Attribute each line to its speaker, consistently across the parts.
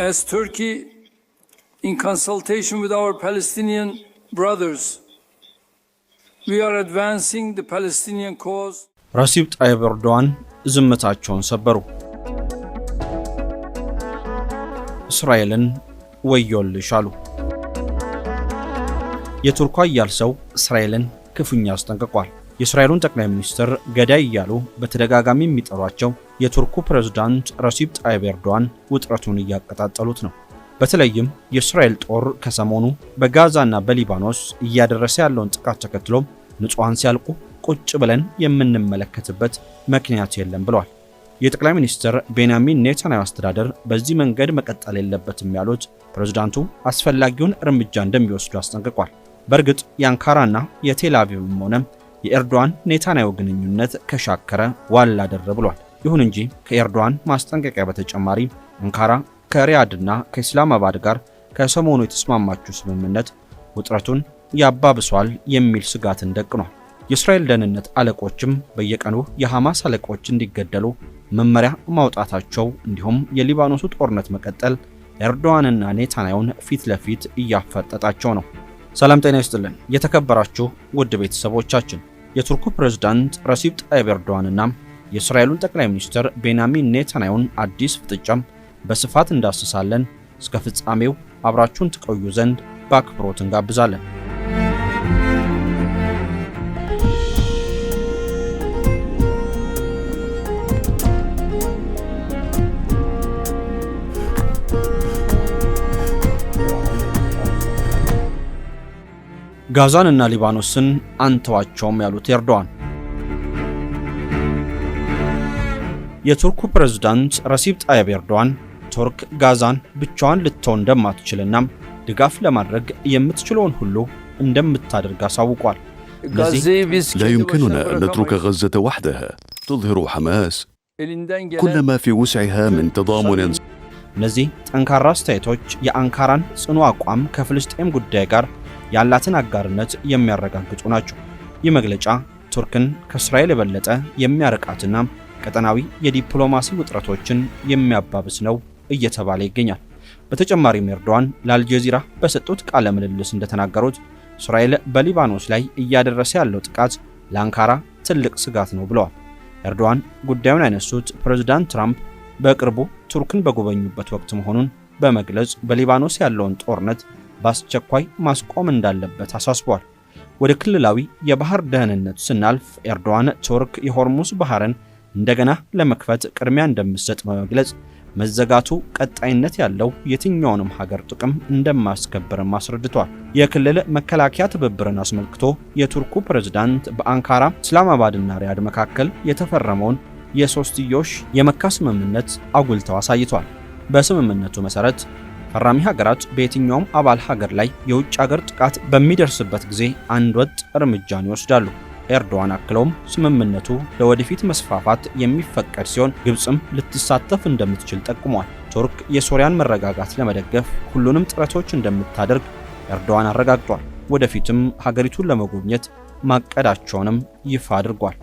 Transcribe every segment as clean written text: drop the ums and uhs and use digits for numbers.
Speaker 1: As Turkey, in consultation with our Palestinian brothers, we are advancing the Palestinian cause.
Speaker 2: ረሲብ ጣይብ ኤርዶዋን ዝምታቸውን ሰበሩ። እስራኤልን ወዮልሽ አሉ። የቱርኩ ኃያል ሰው እስራኤልን ክፉኛ አስጠንቅቋል። የእስራኤሉን ጠቅላይ ሚኒስትር ገዳይ እያሉ በተደጋጋሚ የሚጠሯቸው የቱርኩ ፕሬዝዳንት ረሲብ ጣይብ ኤርዶዋን ውጥረቱን እያቀጣጠሉት ነው። በተለይም የእስራኤል ጦር ከሰሞኑ በጋዛና በሊባኖስ እያደረሰ ያለውን ጥቃት ተከትሎ ንጹሃን ሲያልቁ ቁጭ ብለን የምንመለከትበት ምክንያት የለም ብለዋል። የጠቅላይ ሚኒስትር ቤንያሚን ኔታንያሁ አስተዳደር በዚህ መንገድ መቀጠል የለበትም ያሉት ፕሬዝዳንቱ አስፈላጊውን እርምጃ እንደሚወስዱ አስጠንቅቋል። በእርግጥ የአንካራና የቴል አቪቭም ሆነ የኤርዶዋን ኔታንያሁ ግንኙነት ከሻከረ ዋላ ደረ ብሏል። ይሁን እንጂ ከኤርዶዋን ማስጠንቀቂያ በተጨማሪ አንካራ ከሪያድና ከኢስላማባድ ጋር ከሰሞኑ የተስማማችው ስምምነት ውጥረቱን ያባብሷል የሚል ስጋትን ደቅኗል። የእስራኤል ደህንነት አለቆችም በየቀኑ የሐማስ አለቆች እንዲገደሉ መመሪያ ማውጣታቸው እንዲሁም የሊባኖሱ ጦርነት መቀጠል ኤርዶዋንና ኔታንያሁን ፊት ለፊት እያፈጠጣቸው ነው። ሰላም ጤና ይስጥልን የተከበራችሁ ውድ ቤተሰቦቻችን፣ የቱርኩ ፕሬዝዳንት ረሲብ ጣይብ ኤርዶዋንና የእስራኤሉን ጠቅላይ ሚኒስትር ቤንያሚን ኔታንያሁን አዲስ ፍጥጫም በስፋት እንዳስሳለን። እስከ ፍጻሜው አብራችሁን ትቆዩ ዘንድ በአክብሮት እንጋብዛለን። ጋዛንና ሊባኖስን አንተዋቸውም ያሉት ኤርዶዋን። የቱርኩ ፕሬዝዳንት ረሲብ ጣይብ ኤርዶዋን ቱርክ ጋዛን ብቻዋን ልትተው እንደማትችልና ድጋፍ ለማድረግ የምትችለውን ሁሉ እንደምታደርግ አሳውቋል።
Speaker 3: لا يمكننا أن نترك غزة وحدها تظهر حماس كل ما في وسعها من تضامن.
Speaker 2: እነዚህ ጠንካራ አስተያየቶች የአንካራን ጽኑ አቋም ከፍልስጤም ጉዳይ ጋር ያላትን አጋርነት የሚያረጋግጡ ናቸው። ይህ መግለጫ ቱርክን ከእስራኤል የበለጠ የሚያርቃትና ቀጠናዊ የዲፕሎማሲ ውጥረቶችን የሚያባብስ ነው እየተባለ ይገኛል። በተጨማሪም ኤርዶዋን ለአልጀዚራ በሰጡት ቃለ ምልልስ እንደተናገሩት እስራኤል በሊባኖስ ላይ እያደረሰ ያለው ጥቃት ለአንካራ ትልቅ ስጋት ነው ብለዋል። ኤርዶዋን ጉዳዩን ያነሱት ፕሬዝዳንት ትራምፕ በቅርቡ ቱርክን በጎበኙበት ወቅት መሆኑን በመግለጽ በሊባኖስ ያለውን ጦርነት በአስቸኳይ ማስቆም እንዳለበት አሳስበዋል። ወደ ክልላዊ የባህር ደህንነት ስናልፍ ኤርዶዋን ቱርክ የሆርሙዝ ባህርን እንደገና ለመክፈት ቅድሚያ እንደምትሰጥ በመግለጽ መዘጋቱ ቀጣይነት ያለው የትኛውንም ሀገር ጥቅም እንደማያስከብርም አስረድቷል። የክልል መከላከያ ትብብርን አስመልክቶ የቱርኩ ፕሬዝዳንት በአንካራ ኢስላማባድና ሪያድ መካከል የተፈረመውን የሶስትዮሽ የመካ ስምምነት አጉልተው አሳይቷል። በስምምነቱ መሰረት ፈራሚ ሀገራት በየትኛውም አባል ሀገር ላይ የውጭ ሀገር ጥቃት በሚደርስበት ጊዜ አንድ ወጥ እርምጃን ይወስዳሉ። ኤርዶዋን አክለውም ስምምነቱ ለወደፊት መስፋፋት የሚፈቀድ ሲሆን ግብጽም ልትሳተፍ እንደምትችል ጠቁሟል። ቱርክ የሶሪያን መረጋጋት ለመደገፍ ሁሉንም ጥረቶች እንደምታደርግ ኤርዶዋን አረጋግጧል። ወደፊትም ሀገሪቱን ለመጎብኘት ማቀዳቸውንም ይፋ አድርጓል።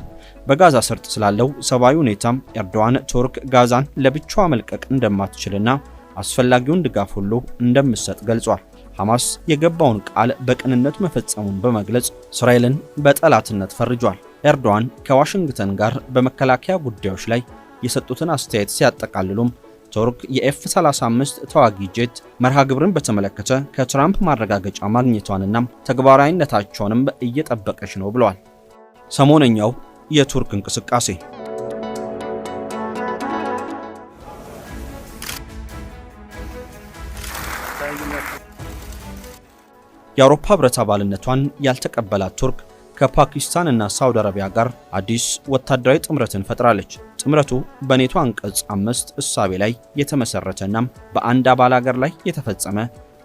Speaker 2: በጋዛ ሰርጥ ስላለው ሰብአዊ ሁኔታም ኤርዶዋን ቱርክ ጋዛን ለብቻዋ መልቀቅ እንደማትችልና አስፈላጊውን ድጋፍ ሁሉ እንደምትሰጥ ገልጿል። ሐማስ የገባውን ቃል በቅንነት መፈጸሙን በመግለጽ እስራኤልን በጠላትነት ፈርጇል። ኤርዶዋን ከዋሽንግተን ጋር በመከላከያ ጉዳዮች ላይ የሰጡትን አስተያየት ሲያጠቃልሉም ቱርክ የኤፍ-35 ተዋጊ ጄት መርሃ ግብርን በተመለከተ ከትራምፕ ማረጋገጫ ማግኘቷንና ተግባራዊነታቸውንም እየጠበቀች ነው ብለዋል። ሰሞነኛው የቱርክ እንቅስቃሴ የአውሮፓ ህብረት አባልነቷን ያልተቀበላት ቱርክ ከፓኪስታን እና ሳውዲ አረቢያ ጋር አዲስ ወታደራዊ ጥምረትን ፈጥራለች። ጥምረቱ በኔቶ አንቀጽ 5 እሳቤ ላይ የተመሰረተና በአንድ አባል ሀገር ላይ የተፈጸመ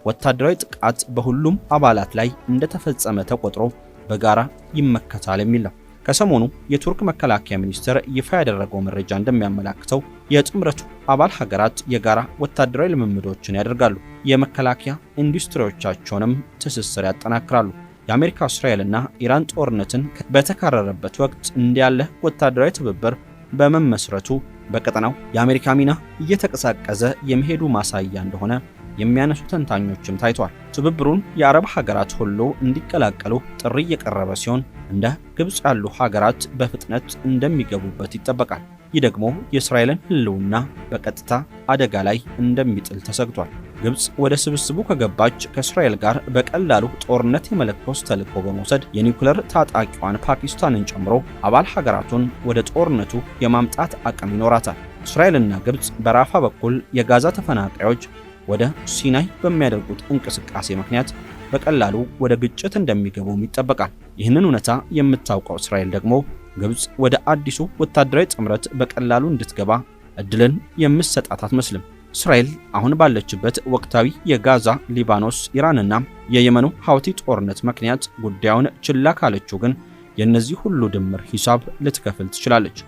Speaker 2: ወታደራዊ ጥቃት በሁሉም አባላት ላይ እንደተፈጸመ ተቆጥሮ በጋራ ይመከታል የሚል ነው። ከሰሞኑ የቱርክ መከላከያ ሚኒስትር ይፋ ያደረገው መረጃ እንደሚያመላክተው የጥምረቱ አባል ሀገራት የጋራ ወታደራዊ ልምምዶችን ያደርጋሉ፣ የመከላከያ ኢንዱስትሪዎቻቸውንም ትስስር ያጠናክራሉ። የአሜሪካ እስራኤልና ኢራን ጦርነትን በተካረረበት ወቅት እንዲያለ ወታደራዊ ትብብር በመመስረቱ በቀጠናው የአሜሪካ ሚና እየተቀሳቀዘ የመሄዱ ማሳያ እንደሆነ የሚያነሱ ተንታኞችም ታይቷል። ትብብሩን የአረብ ሀገራት ሁሉ እንዲቀላቀሉ ጥሪ እየቀረበ ሲሆን እንደ ግብጽ ያሉ ሀገራት በፍጥነት እንደሚገቡበት ይጠበቃል። ይህ ደግሞ የእስራኤልን ሕልውና በቀጥታ አደጋ ላይ እንደሚጥል ተሰግቷል። ግብጽ ወደ ስብስቡ ከገባች ከእስራኤል ጋር በቀላሉ ጦርነት የመለኮስ ተልዕኮ በመውሰድ የኒውክሌር ታጣቂዋን ፓኪስታንን ጨምሮ አባል ሀገራቱን ወደ ጦርነቱ የማምጣት አቅም ይኖራታል። እስራኤልና ግብጽ በራፋ በኩል የጋዛ ተፈናቃዮች ወደ ሲናይ በሚያደርጉት እንቅስቃሴ ምክንያት በቀላሉ ወደ ግጭት እንደሚገቡም ይጠበቃል። ይህንን እውነታ የምታውቀው እስራኤል ደግሞ ግብጽ ወደ አዲሱ ወታደራዊ ጥምረት በቀላሉ እንድትገባ እድልን የምትሰጣት አትመስልም። እስራኤል አሁን ባለችበት ወቅታዊ የጋዛ፣ ሊባኖስ፣ ኢራንና የየመኑ ሐውቲ ጦርነት ምክንያት ጉዳዩን ችላ ካለችው ግን የእነዚህ ሁሉ ድምር ሂሳብ ልትከፍል ትችላለች።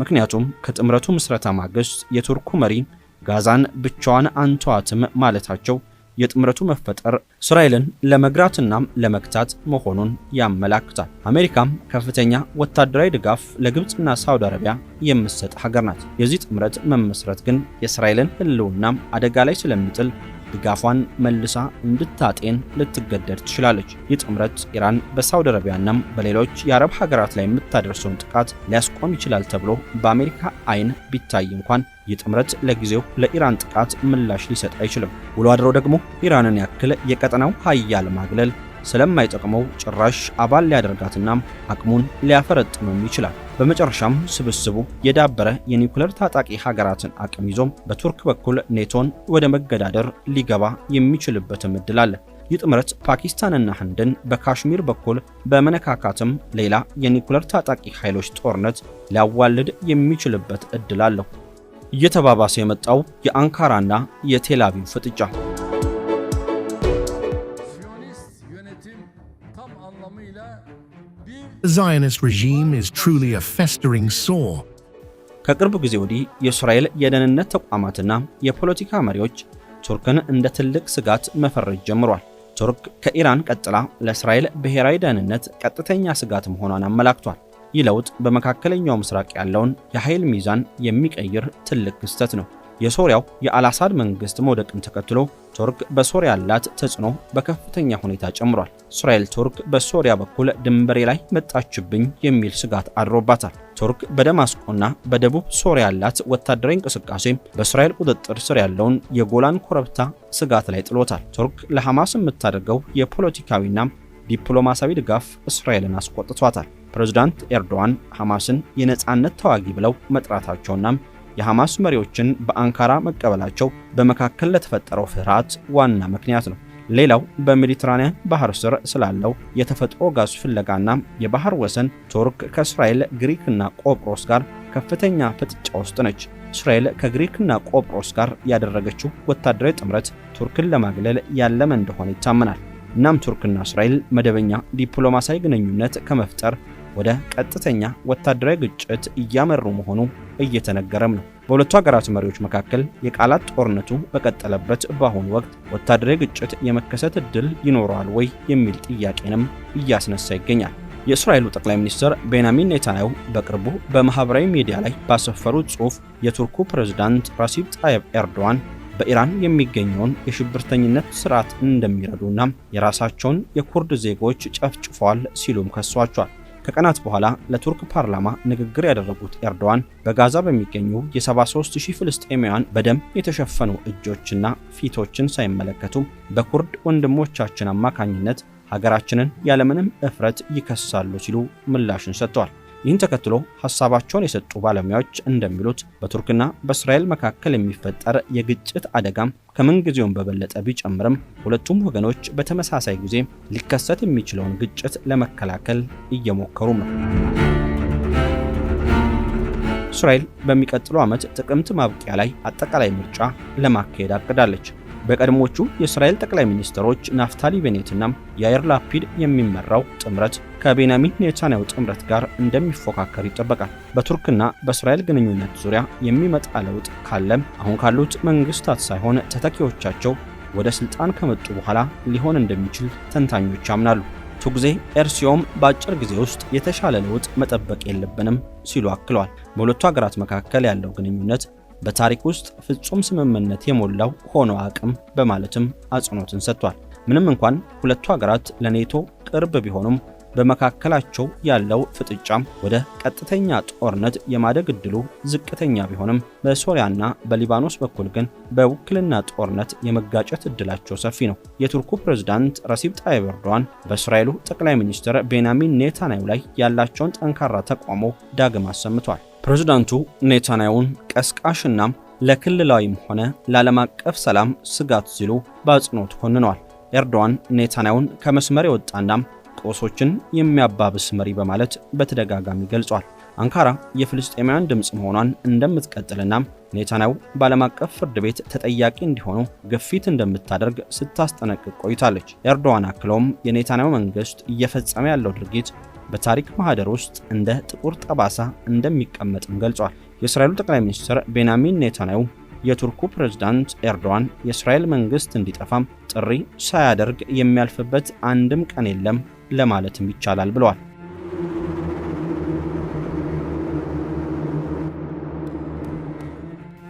Speaker 2: ምክንያቱም ከጥምረቱ ምስረታ ማግስት የቱርኩ መሪ ጋዛን ብቻዋን አንተዋትም ማለታቸው የጥምረቱ መፈጠር እስራኤልን ለመግራትና ለመክታት መሆኑን ያመላክታል። አሜሪካም ከፍተኛ ወታደራዊ ድጋፍ ለግብጽና ሳውዲ አረቢያ የምትሰጥ ሀገር ናት። የዚህ ጥምረት መመስረት ግን የእስራኤልን ሕልውና አደጋ ላይ ስለሚጥል ድጋፏን መልሳ እንድታጤን ልትገደድ ትችላለች። ይህ ጥምረት ኢራን በሳውዲ አረቢያና በሌሎች የአረብ ሀገራት ላይ የምታደርሰውን ጥቃት ሊያስቆም ይችላል ተብሎ በአሜሪካ አይን ቢታይ እንኳን ይህ ጥምረት ለጊዜው ለኢራን ጥቃት ምላሽ ሊሰጥ አይችልም። ውሎ አድሮ ደግሞ ኢራንን ያክል የቀጠናው ሀያል ማግለል ስለማይጠቅመው ጭራሽ አባል ሊያደርጋትና አቅሙን ሊያፈረጥምም ይችላል። በመጨረሻም ስብስቡ የዳበረ የኒውክሌር ታጣቂ ሀገራትን አቅም ይዞ በቱርክ በኩል ኔቶን ወደ መገዳደር ሊገባ የሚችልበትም እድል አለ። ይህ ጥምረት ፓኪስታንና ህንድን በካሽሚር በኩል በመነካካትም ሌላ የኒውክሌር ታጣቂ ኃይሎች ጦርነት ሊያዋልድ የሚችልበት እድል አለው። እየተባባሰ የመጣው የአንካራና የቴል አቪቭ ፍጥጫ
Speaker 4: The Zionist regime is truly a festering sore.
Speaker 2: ከቅርብ ጊዜ ወዲህ የእስራኤል የደህንነት ተቋማትና የፖለቲካ መሪዎች ቱርክን እንደ ትልቅ ስጋት መፈረጅ ጀምሯል። ቱርክ ከኢራን ቀጥላ ለእስራኤል ብሔራዊ ደህንነት ቀጥተኛ ስጋት መሆኗን አመላክቷል። ይህ ለውጥ በመካከለኛው ምስራቅ ያለውን የኃይል ሚዛን የሚቀይር ትልቅ ክስተት ነው። የሶሪያው የአልአሳድ መንግስት መውደቅን ተከትሎ ቱርክ በሶሪያ ያላት ተጽዕኖ በከፍተኛ ሁኔታ ጨምሯል። እስራኤል ቱርክ በሶሪያ በኩል ድንበሬ ላይ መጣችብኝ የሚል ስጋት አድሮባታል። ቱርክ በደማስቆና በደቡብ ሶሪያ ያላት ወታደራዊ እንቅስቃሴ በእስራኤል ቁጥጥር ስር ያለውን የጎላን ኮረብታ ስጋት ላይ ጥሎታል። ቱርክ ለሐማስ የምታደርገው የፖለቲካዊና ዲፕሎማሲያዊ ድጋፍ እስራኤልን አስቆጥቷታል። ፕሬዝዳንት ኤርዶዋን ሐማስን የነጻነት ተዋጊ ብለው መጥራታቸውና የሐማስ መሪዎችን በአንካራ መቀበላቸው በመካከል ለተፈጠረው ፍርሃት ዋና ምክንያት ነው። ሌላው በሜዲትራኒያን ባህር ስር ስላለው የተፈጥሮ ጋዝ ፍለጋና የባህር ወሰን ቱርክ ከእስራኤል፣ ግሪክና ቆጵሮስ ጋር ከፍተኛ ፍጥጫ ውስጥ ነች። እስራኤል ከግሪክና ቆጵሮስ ጋር ያደረገችው ወታደራዊ ጥምረት ቱርክን ለማግለል ያለመ እንደሆነ ይታመናል። እናም ቱርክና እስራኤል መደበኛ ዲፕሎማሲያዊ ግንኙነት ከመፍጠር ወደ ቀጥተኛ ወታደራዊ ግጭት እያመሩ መሆኑ እየተነገረም ነው። በሁለቱ ሀገራት መሪዎች መካከል የቃላት ጦርነቱ በቀጠለበት በአሁኑ ወቅት ወታደራዊ ግጭት የመከሰት እድል ይኖረዋል ወይ የሚል ጥያቄንም እያስነሳ ይገኛል። የእስራኤሉ ጠቅላይ ሚኒስትር ቤንያሚን ኔታንያሁ በቅርቡ በማህበራዊ ሚዲያ ላይ ባሰፈሩት ጽሑፍ የቱርኩ ፕሬዝዳንት ረሲብ ጣይብ ኤርዶዋን በኢራን የሚገኘውን የሽብርተኝነት ስርዓት እንደሚረዱና የራሳቸውን የኩርድ ዜጎች ጨፍጭፈዋል ሲሉም ከሷቸዋል። ከቀናት በኋላ ለቱርክ ፓርላማ ንግግር ያደረጉት ኤርዶዋን በጋዛ በሚገኙ የ73000 ፍልስጤማውያን በደም የተሸፈኑ እጆችና ፊቶችን ሳይመለከቱ በኩርድ ወንድሞቻችን አማካኝነት ሀገራችንን ያለምንም እፍረት ይከሳሉ ሲሉ ምላሽን ሰጥተዋል። ይህን ተከትሎ ሐሳባቸውን የሰጡ ባለሙያዎች እንደሚሉት በቱርክና በእስራኤል መካከል የሚፈጠር የግጭት አደጋም ከምንጊዜውም በበለጠ ቢጨምርም ሁለቱም ወገኖች በተመሳሳይ ጊዜ ሊከሰት የሚችለውን ግጭት ለመከላከል እየሞከሩም ነው። እስራኤል በሚቀጥለው ዓመት ጥቅምት ማብቂያ ላይ አጠቃላይ ምርጫ ለማካሄድ አቅዳለች። በቀድሞቹ የእስራኤል ጠቅላይ ሚኒስትሮች ናፍታሊ ቤኔትና ያይር ላፒድ የሚመራው ጥምረት ከቤንያሚን ኔታንያሁ ጥምረት ጋር እንደሚፎካከር ይጠበቃል። በቱርክና በእስራኤል ግንኙነት ዙሪያ የሚመጣ ለውጥ ካለም አሁን ካሉት መንግስታት ሳይሆን ተተኪዎቻቸው ወደ ስልጣን ከመጡ በኋላ ሊሆን እንደሚችል ተንታኞች ያምናሉ። ቱግዜ ኤርሲዮም በአጭር ጊዜ ውስጥ የተሻለ ለውጥ መጠበቅ የለብንም ሲሉ አክለዋል። በሁለቱ ሀገራት መካከል ያለው ግንኙነት በታሪክ ውስጥ ፍጹም ስምምነት የሞላው ሆኖ አቅም በማለትም አጽንኦትን ሰጥቷል። ምንም እንኳን ሁለቱ ሀገራት ለኔቶ ቅርብ ቢሆኑም በመካከላቸው ያለው ፍጥጫም ወደ ቀጥተኛ ጦርነት የማደግ ዕድሉ ዝቅተኛ ቢሆንም በሶሪያና በሊባኖስ በኩል ግን በውክልና ጦርነት የመጋጨት ዕድላቸው ሰፊ ነው። የቱርኩ ፕሬዝዳንት ረሲብ ጣይብ ኤርዶዋን በእስራኤሉ ጠቅላይ ሚኒስትር ቤንያሚን ኔታንያሁ ላይ ያላቸውን ጠንካራ ተቃውሞ ዳግም አሰምቷል። ፕሬዝዳንቱ ኔታንያሁን ቀስቃሽና ለክልላዊም ሆነ ለዓለም አቀፍ ሰላም ስጋት ሲሉ በአጽንኦት ኮንነዋል። ኤርዶዋን ኔታንያሁን ከመስመር የወጣና ጦሶችን የሚያባብስ መሪ በማለት በተደጋጋሚ ገልጿል። አንካራ የፍልስጤማውያን ድምጽ መሆኗን እንደምትቀጥልና ኔታንያሁ በዓለም አቀፍ ፍርድ ቤት ተጠያቂ እንዲሆኑ ግፊት እንደምታደርግ ስታስጠነቅቅ ቆይታለች። ኤርዶዋን አክለውም የኔታንያሁ መንግስት እየፈጸመ ያለው ድርጊት በታሪክ ማህደር ውስጥ እንደ ጥቁር ጠባሳ እንደሚቀመጥም ገልጿል። የእስራኤሉ ጠቅላይ ሚኒስትር ቤንያሚን ኔታንያሁ የቱርኩ ፕሬዝዳንት ኤርዶዋን የእስራኤል መንግስት እንዲጠፋም ጥሪ ሳያደርግ የሚያልፍበት አንድም ቀን የለም ለማለትም ይቻላል ብለዋል።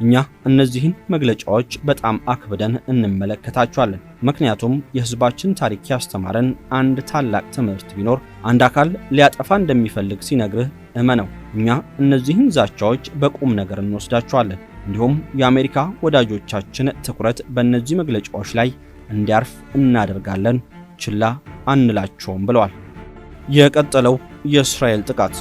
Speaker 2: እኛ እነዚህን መግለጫዎች በጣም አክብደን እንመለከታቸዋለን። ምክንያቱም የህዝባችን ታሪክ ያስተማረን አንድ ታላቅ ትምህርት ቢኖር አንድ አካል ሊያጠፋ እንደሚፈልግ ሲነግርህ እመነው። እኛ እነዚህን ዛቻዎች በቁም ነገር እንወስዳቸዋለን። እንዲሁም የአሜሪካ ወዳጆቻችን ትኩረት በእነዚህ መግለጫዎች ላይ እንዲያርፍ እናደርጋለን፣ ችላ አንላቸውም ብለዋል። የቀጠለው የእስራኤል ጥቃት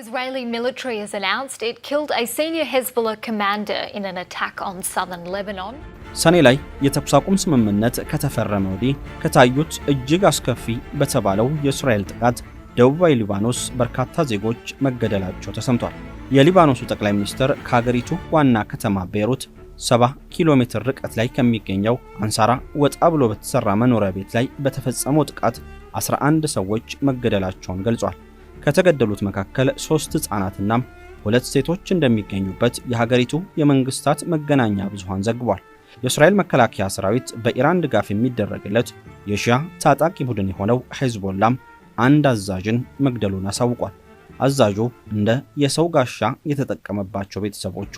Speaker 5: Israeli military has announced it killed a senior Hezbollah commander in an attack on southern Lebanon.
Speaker 2: ሰኔ ላይ የተኩስ አቁም ስምምነት ከተፈረመ ወዲህ ከታዩት እጅግ አስከፊ በተባለው የእስራኤል ጥቃት ደቡባዊ ሊባኖስ በርካታ ዜጎች መገደላቸው ተሰምቷል። የሊባኖሱ ጠቅላይ ሚኒስትር ከሀገሪቱ ዋና ከተማ ቤይሩት 70 ኪሎ ሜትር ርቀት ላይ ከሚገኘው አንሳራ ወጣ ብሎ በተሰራ መኖሪያ ቤት ላይ በተፈጸመው ጥቃት 11 ሰዎች መገደላቸውን ገልጿል። ከተገደሉት መካከል 3 ህፃናትና 2 ሴቶች እንደሚገኙበት የሀገሪቱ የመንግስታት መገናኛ ብዙሃን ዘግቧል። የእስራኤል መከላከያ ሰራዊት በኢራን ድጋፍ የሚደረግለት የሺያ ታጣቂ ቡድን የሆነው ሄዝቦላም አንድ አዛዥን መግደሉን አሳውቋል። አዛዡ እንደ የሰው ጋሻ የተጠቀመባቸው ቤተሰቦቹ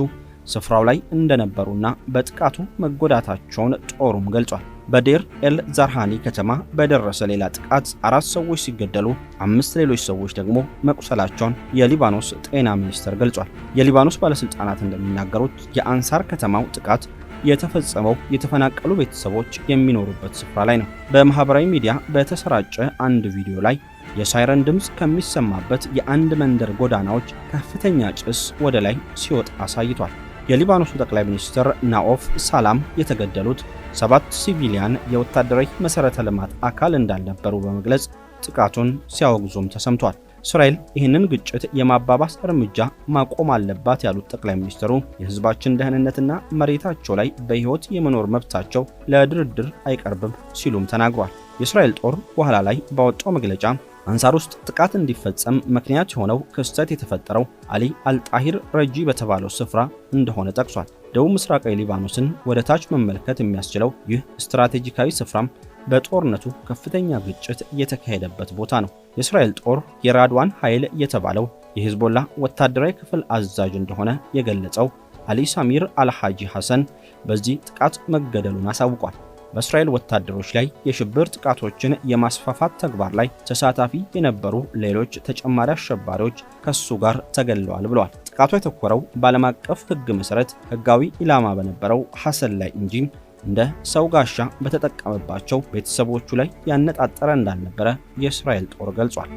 Speaker 2: ስፍራው ላይ እንደነበሩና በጥቃቱ መጎዳታቸውን ጦሩም ገልጿል። በዴር ኤል ዛርሃኒ ከተማ በደረሰ ሌላ ጥቃት 4 ሰዎች ሲገደሉ 5 ሌሎች ሰዎች ደግሞ መቁሰላቸውን የሊባኖስ ጤና ሚኒስቴር ገልጿል። የሊባኖስ ባለስልጣናት እንደሚናገሩት የአንሳር ከተማው ጥቃት የተፈጸመው የተፈናቀሉ ቤተሰቦች የሚኖሩበት ስፍራ ላይ ነው። በማህበራዊ ሚዲያ በተሰራጨ አንድ ቪዲዮ ላይ የሳይረን ድምጽ ከሚሰማበት የአንድ መንደር ጎዳናዎች ከፍተኛ ጭስ ወደ ላይ ሲወጣ አሳይቷል። የሊባኖሱ ጠቅላይ ሚኒስትር ናኦፍ ሳላም የተገደሉት 7 ሲቪሊያን የወታደራዊ መሰረተ ልማት አካል እንዳልነበሩ በመግለጽ ጥቃቱን ሲያወግዙም ተሰምቷል። እስራኤል ይህንን ግጭት የማባባስ እርምጃ ማቆም አለባት ያሉት ጠቅላይ ሚኒስትሩ የህዝባችን ደህንነትና መሬታቸው ላይ በህይወት የመኖር መብታቸው ለድርድር አይቀርብም ሲሉም ተናግሯል። የእስራኤል ጦር በኋላ ላይ ባወጣው መግለጫ አንሳር ውስጥ ጥቃት እንዲፈጸም ምክንያት የሆነው ክስተት የተፈጠረው አሊ አልጣሂር ረጂ በተባለው ስፍራ እንደሆነ ጠቅሷል። ደቡብ ምስራቃዊ ሊባኖስን ወደ ታች መመልከት የሚያስችለው ይህ ስትራቴጂካዊ ስፍራም በጦርነቱ ከፍተኛ ግጭት የተካሄደበት ቦታ ነው። የእስራኤል ጦር የራድዋን ኃይል የተባለው የሂዝቦላ ወታደራዊ ክፍል አዛዥ እንደሆነ የገለጸው አሊ ሳሚር አልሃጂ ሐሰን በዚህ ጥቃት መገደሉን አሳውቋል። በእስራኤል ወታደሮች ላይ የሽብር ጥቃቶችን የማስፋፋት ተግባር ላይ ተሳታፊ የነበሩ ሌሎች ተጨማሪ አሸባሪዎች ከሱ ጋር ተገለዋል ብለዋል። ጥቃቱ የተኮረው በዓለም አቀፍ ሕግ መሰረት ሕጋዊ ኢላማ በነበረው ሐሰን ላይ እንጂ እንደ ሰው ጋሻ በተጠቀመባቸው ቤተሰቦቹ ላይ ያነጣጠረ እንዳልነበረ የእስራኤል ጦር ገልጿል።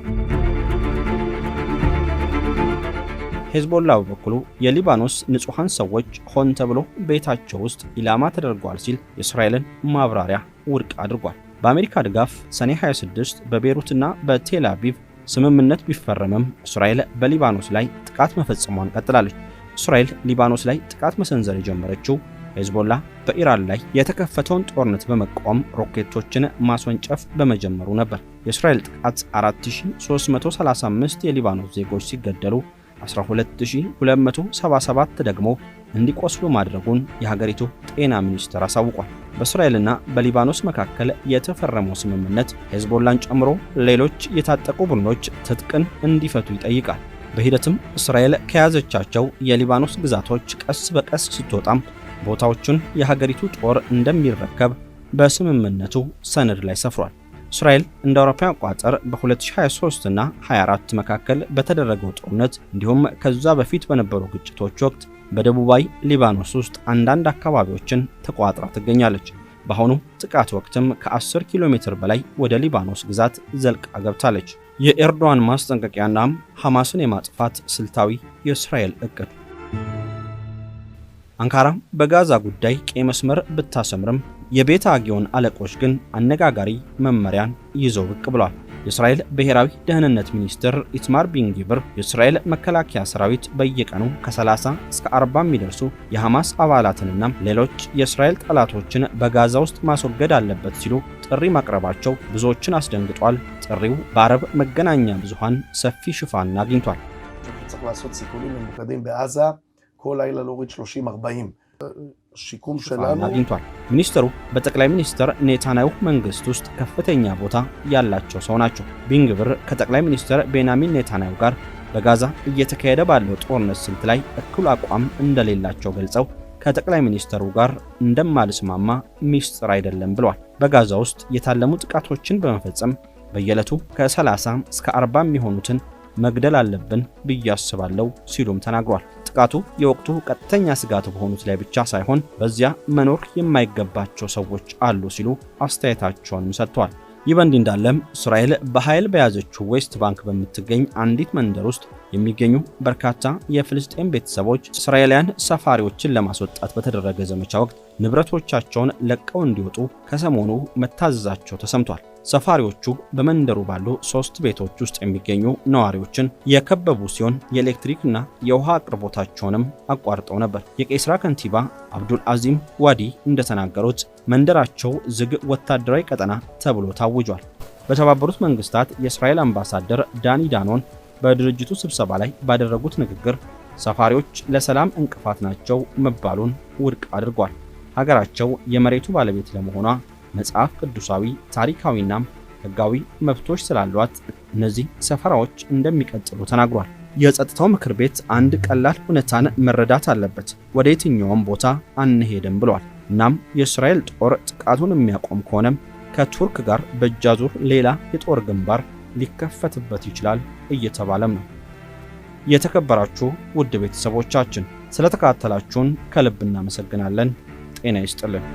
Speaker 2: ሄዝቦላ በበኩሉ የሊባኖስ ንጹሃን ሰዎች ሆን ተብሎ ቤታቸው ውስጥ ኢላማ ተደርጓል ሲል የእስራኤልን ማብራሪያ ውድቅ አድርጓል። በአሜሪካ ድጋፍ ሰኔ 26 በቤይሩትና በቴል አቪቭ ስምምነት ቢፈረምም እስራኤል በሊባኖስ ላይ ጥቃት መፈጸሟን ቀጥላለች። እስራኤል ሊባኖስ ላይ ጥቃት መሰንዘር የጀመረችው ሄዝቦላ በኢራን ላይ የተከፈተውን ጦርነት በመቃወም ሮኬቶችን ማስወንጨፍ በመጀመሩ ነበር። የእስራኤል ጥቃት 4335 የሊባኖስ ዜጎች ሲገደሉ 12277 ደግሞ እንዲቆስሉ ማድረጉን የሀገሪቱ ጤና ሚኒስቴር አሳውቋል። በእስራኤልና በሊባኖስ መካከል የተፈረመው ስምምነት ሄዝቦላን ጨምሮ ሌሎች የታጠቁ ቡድኖች ትጥቅን እንዲፈቱ ይጠይቃል። በሂደትም እስራኤል ከያዘቻቸው የሊባኖስ ግዛቶች ቀስ በቀስ ስትወጣም ቦታዎቹን የሀገሪቱ ጦር እንደሚረከብ በስምምነቱ ሰነድ ላይ ሰፍሯል። እስራኤል እንደ አውሮፓውያን አቆጣጠር በ2023 እና 24 መካከል በተደረገው ጦርነት እንዲሁም ከዛ በፊት በነበሩ ግጭቶች ወቅት በደቡባዊ ሊባኖስ ውስጥ አንዳንድ አካባቢዎችን ተቆጣጥራ ትገኛለች። በአሁኑ ጥቃት ወቅትም ከ10 ኪሎ ሜትር በላይ ወደ ሊባኖስ ግዛት ዘልቃ ገብታለች። የኤርዶዋን ማስጠንቀቂያና ሐማስን የማጥፋት ስልታዊ የእስራኤል እቅድ። አንካራ በጋዛ ጉዳይ ቀይ መስመር ብታሰምርም የቤተ አጊዮን አለቆች ግን አነጋጋሪ መመሪያን ይዘው ብቅ ብለዋል። የእስራኤል ብሔራዊ ደህንነት ሚኒስትር ኢትማር ቢን ግቪር የእስራኤል መከላከያ ሰራዊት በየቀኑ ከ30 እስከ 40 የሚደርሱ የሐማስ አባላትንና ሌሎች የእስራኤል ጠላቶችን በጋዛ ውስጥ ማስወገድ አለበት ሲሉ ጥሪ ማቅረባቸው ብዙዎችን አስደንግጧል። ጥሪው በአረብ መገናኛ ብዙሃን ሰፊ ሽፋን አግኝቷል።
Speaker 6: צריך לעשות סיכולים ממוקדים בעזה כל לילה להוריד 30-40 ሽኩም ሰላም
Speaker 2: አግኝቷል። ሚኒስትሩ በጠቅላይ ሚኒስትር ኔታንያሁ መንግስት ውስጥ ከፍተኛ ቦታ ያላቸው ሰው ናቸው። ቢን ግቪር ከጠቅላይ ሚኒስትር ቤንያሚን ኔታንያሁ ጋር በጋዛ እየተካሄደ ባለው ጦርነት ስልት ላይ እኩል አቋም እንደሌላቸው ገልጸው ከጠቅላይ ሚኒስትሩ ጋር እንደማልስማማ ሚስጥር አይደለም ብለዋል። በጋዛ ውስጥ የታለሙ ጥቃቶችን በመፈጸም በየዕለቱ ከ30 እስከ 40 የሚሆኑትን መግደል አለብን ብዬ አስባለሁ ሲሉም ተናግሯል። ጥቃቱ የወቅቱ ቀጥተኛ ስጋት በሆኑት ላይ ብቻ ሳይሆን በዚያ መኖር የማይገባቸው ሰዎች አሉ ሲሉ አስተያየታቸውንም ሰጥተዋል። ይህ በእንዲህ እንዳለም እስራኤል በኃይል በያዘችው ዌስት ባንክ በምትገኝ አንዲት መንደር ውስጥ የሚገኙ በርካታ የፍልስጤም ቤተሰቦች እስራኤላውያን ሰፋሪዎችን ለማስወጣት በተደረገ ዘመቻ ወቅት ንብረቶቻቸውን ለቀው እንዲወጡ ከሰሞኑ መታዘዛቸው ተሰምቷል። ሰፋሪዎቹ በመንደሩ ባሉ 3 ቤቶች ውስጥ የሚገኙ ነዋሪዎችን የከበቡ ሲሆን የኤሌክትሪክና የውሃ አቅርቦታቸውንም አቋርጠው ነበር። የቄስራ ከንቲባ አብዱል አዚም ዋዲ እንደተናገሩት መንደራቸው ዝግ ወታደራዊ ቀጠና ተብሎ ታውጇል። በተባበሩት መንግስታት የእስራኤል አምባሳደር ዳኒ ዳኖን በድርጅቱ ስብሰባ ላይ ባደረጉት ንግግር ሰፋሪዎች ለሰላም እንቅፋት ናቸው መባሉን ውድቅ አድርጓል። ሀገራቸው የመሬቱ ባለቤት ለመሆኗ መጽሐፍ ቅዱሳዊ ታሪካዊና ሕጋዊ መብቶች ስላሏት እነዚህ ሰፈራዎች እንደሚቀጥሉ ተናግሯል። የጸጥታው ምክር ቤት አንድ ቀላል ሁኔታን መረዳት አለበት፣ ወደ የትኛውም ቦታ አንሄድም ብሏል። እናም የእስራኤል ጦር ጥቃቱን የሚያቆም ከሆነም ከቱርክ ጋር በእጃዙር ሌላ የጦር ግንባር ሊከፈትበት ይችላል እየተባለም ነው። የተከበራችሁ ውድ ቤተሰቦቻችን ስለተከታተላችሁን ከልብ እናመሰግናለን። ጤና ይስጥልን።